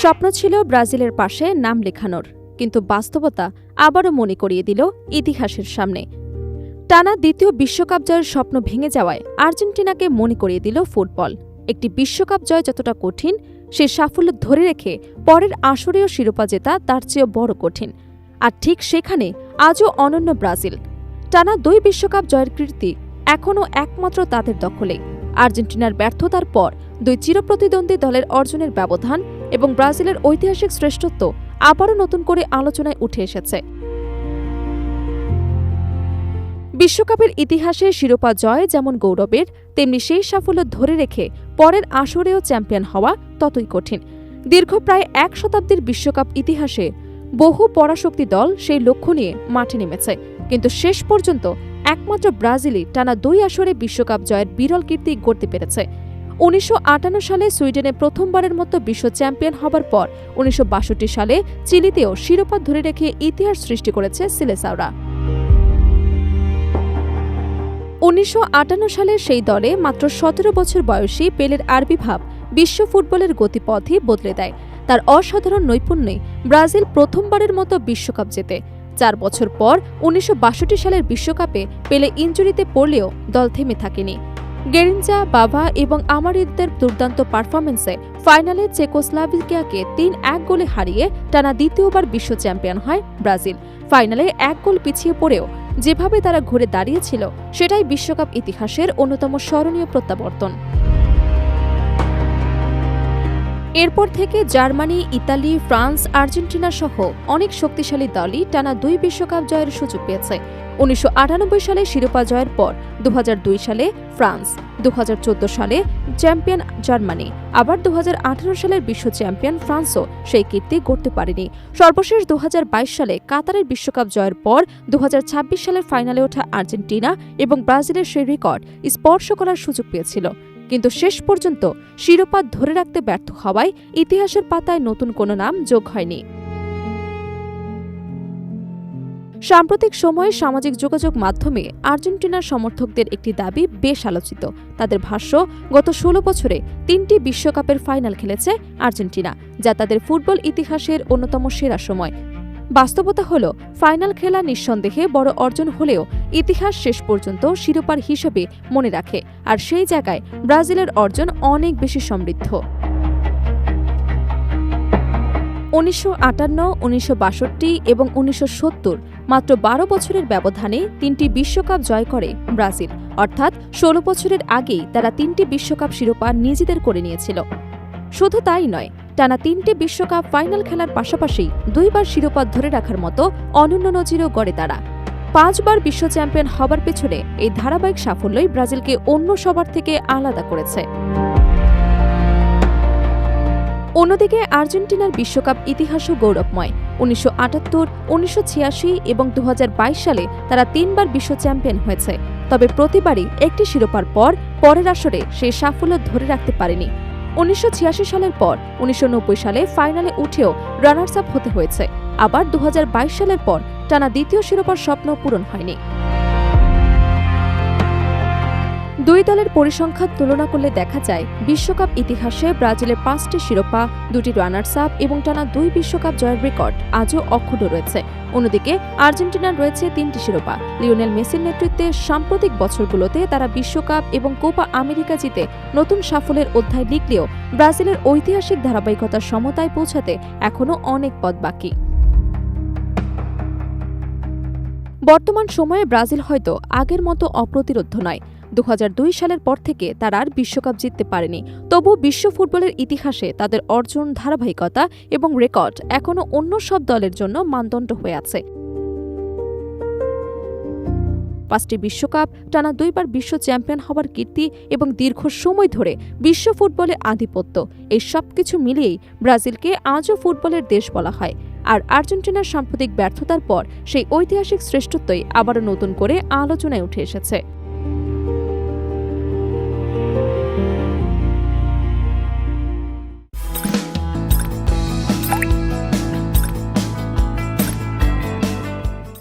স্বপ্ন ছিল ব্রাজিলের পাশে নাম লেখানোর, কিন্তু বাস্তবতা আবারও মনে করিয়ে দিল ইতিহাসের সামনে। টানা দ্বিতীয় বিশ্বকাপ জয়ের স্বপ্ন ভেঙে যাওয়ায় আর্জেন্টিনাকে মনে করিয়ে দিল ফুটবল। একটি বিশ্বকাপ জয় যতটা কঠিন, সে সাফল্য ধরে রেখে পরের আসরেও শিরোপা জেতা তার চেয়েও বড় কঠিন। আর ঠিক সেখানে আজও অনন্য ব্রাজিল। টানা ২ বিশ্বকাপ জয়ের কীর্তি এখনও একমাত্র তাদের দখলে। আর্জেন্টিনার ব্যর্থতার পর ২ চিরপ্রতিদ্বন্দ্বী দলের অর্জনের ব্যবধান এবং ব্রাজিলের ঐতিহাসিক শ্রেষ্ঠত্ব আবারও নতুন করে আলোচনায় উঠে এসেছে। বিশ্বকাপের ইতিহাসে শিরোপা জয় যেমন গৌরবের, তেমনি সেই সাফল্য ধরে রেখে পরের আসরেও চ্যাম্পিয়ন হওয়া ততই কঠিন। দীর্ঘ প্রায় ১ শতাব্দীর বিশ্বকাপ ইতিহাসে বহু পরাশক্তি দল সেই লক্ষ্য নিয়ে মাঠে নেমেছে, কিন্তু শেষ পর্যন্ত একমাত্র ব্রাজিলই টানা ২ আসরে বিশ্বকাপ জয়ের বিরল কীর্তি গড়তে পেরেছে। ১৯৫৮ সালে সুইডেনে প্রথমবারের মতো বিশ্ব চ্যাম্পিয়ন হবার পর ১৯৬২ সালে চিলিতেও শিরোপা ধরে রেখে ইতিহাস সৃষ্টি করেছে সিলেসাওরা। ১৯৫৮ সালের সেই দলে মাত্র ১৭ বছর বয়সী পেলের আবির্ভাব বিশ্ব ফুটবলের গতিপথই বদলে দেয়। তার অসাধারণ নৈপুণ্যে ব্রাজিল প্রথমবারের মতো বিশ্বকাপ জেতে। ৪ বছর পর ১৯৬২ সালের বিশ্বকাপে পেলে ইনজুরিতে পড়লেও দল থেমে থাকেনি। গেরিঞ্জা, বাভা এবং আমারিদের দুর্দান্ত পারফরম্যান্সে ফাইনালে চেকোস্লোভাকিয়াকে ৩-১ গোলে হারিয়ে টানা দ্বিতীয়বার বিশ্ব চ্যাম্পিয়ন হয় ব্রাজিল। ফাইনালে ১ গোল পিছিয়ে পড়েও যেভাবে তারা ঘুরে দাঁড়িয়েছিল, সেটাই বিশ্বকাপ ইতিহাসের অন্যতম স্মরণীয় প্রত্যাবর্তন। এরপর থেকে জার্মানি, ইতালি, ফ্রান্স, আর্জেন্টিনা সহ অনেক শক্তিশালী দলই টানা ২ বিশ্বকাপ জয়ের সুযোগ পেয়েছে। ১৯৯৮ সালে শিরোপা জয়ের পর ২০০২ সালে ফ্রান্স, ২০১৪ সালে চ্যাম্পিয়ন জার্মানি, আবার ২০১৮ সালের বিশ্ব চ্যাম্পিয়ন ফ্রান্সও সেই কীর্তি গড়তে পারেনি। সর্বশেষ ২০২২ সালে কাতারের বিশ্বকাপ জয়ের পর ২০২৬ সালের ফাইনালে ওঠা আর্জেন্টিনা এবং ব্রাজিলের সেই রেকর্ড স্পর্শ করার সুযোগ পেয়েছিল, কিন্তু শেষ পর্যন্ত শিরোপা ধরে রাখতে ব্যর্থ হওয়ায় ইতিহাসের পাতায় নতুন কোনো নাম যোগ হয়নি। সাম্প্রতিক সময়ে সামাজিক যোগাযোগ মাধ্যমে আর্জেন্টিনার সমর্থকদের একটি দাবি বেশ আলোচিত। তাদের ভাষ্য, গত ১৬ বছরে ৩টি বিশ্বকাপের ফাইনাল খেলেছে আর্জেন্টিনা, যা তাদের ফুটবল ইতিহাসের অন্যতম সেরা সময়। বাস্তবতা হল, ফাইনাল খেলা নিঃসন্দেহে বড় অর্জন হলেও ইতিহাস শেষ পর্যন্ত শিরোপার হিসেবে মনে রাখে, আর সেই জায়গায় ব্রাজিলের অর্জন অনেক বেশি সমৃদ্ধ। ১৯৫৮, ১৯৬২ এবং ১৯৭০ মাত্র ১২ বছরের ব্যবধানে ৩টি বিশ্বকাপ জয় করে ব্রাজিল, অর্থাৎ ১৬ বছরের আগেই তারা ৩টি বিশ্বকাপ শিরোপা নিজেদের করে নিয়েছিল। শুধু তাই নয়, টানা ৩টি বিশ্বকাপ ফাইনাল খেলার পাশাপাশি ২ বার শিরোপা ধরে রাখার মতো অনন্য নজিরও গড়ে তারা। ৫ বার বিশ্ব চ্যাম্পিয়ন হবার পেছনে এই ধারাবাহিক সাফল্যই ব্রাজিলকে অন্য সবার থেকে আলাদা করেছে। অন্যদিকে আর্জেন্টিনার বিশ্বকাপ ইতিহাসও গৌরবময়। ১৯৭৮, ১৯৮৬ এবং ২০২২ সালে তারা ৩ বার বিশ্ব চ্যাম্পিয়ন হয়েছে, তবে প্রতিবারই একটি শিরোপার পর পরের আসরে সেই সাফল্য ধরে রাখতে পারেনি। ১৯৮৬ সালের পর ১৯৯০ সালে ফাইনালে উঠেও রানার্স আপ হতে হয়েছে। আবার ২০২২ সালের পর টানা দ্বিতীয় শিরোপার স্বপ্ন পূরণ হয়নি। দুই দলের পরিসংখ্যান তুলনা করলে দেখা যায়, বিশ্বকাপ ইতিহাসে ব্রাজিলের ৫টি শিরোপা, ২টি রানার্স আপ এবং টানা ২ বিশ্বকাপ জয়ের রেকর্ড আজও অক্ষুণ্ণ রয়েছে। অন্যদিকে আর্জেন্টিনার রয়েছে ৩টি শিরোপা। লিওনেল মেসির নেতৃত্বে সাম্প্রতিক বছরগুলোতে তারা বিশ্বকাপ এবং কোপা আমেরিকা জিতে নতুন সাফল্যের অধ্যায় লিখলেও ব্রাজিলের ঐতিহাসিক ধারাবাহিকতার সমতায় পৌঁছাতে এখনও অনেক পথ বাকি। বর্তমান সময়ে ব্রাজিল হয়তো আগের মতো অপ্রতিরোধ্য নয়। ২০০২ সালের পর থেকে তারা আর বিশ্বকাপ জিততে পারেনি, তবু বিশ্ব ফুটবলের ইতিহাসে তাদের অর্জন, ধারাবাহিকতা এবং রেকর্ড এখনও অন্য সব দলের জন্য মানদণ্ড হয়ে আছে। ৫টি বিশ্বকাপ, টানা ২ বার বিশ্ব চ্যাম্পিয়ন হবার কীর্তি এবং দীর্ঘ সময় ধরে বিশ্ব ফুটবলের আধিপত্য, এই সবকিছু মিলিয়েই ব্রাজিলকে আজও ফুটবলের দেশ বলা হয়। আর আর্জেন্টিনার সাম্প্রতিক ব্যর্থতার পর সেই ঐতিহাসিক শ্রেষ্ঠত্বই আবারও নতুন করে আলোচনায় উঠে এসেছে।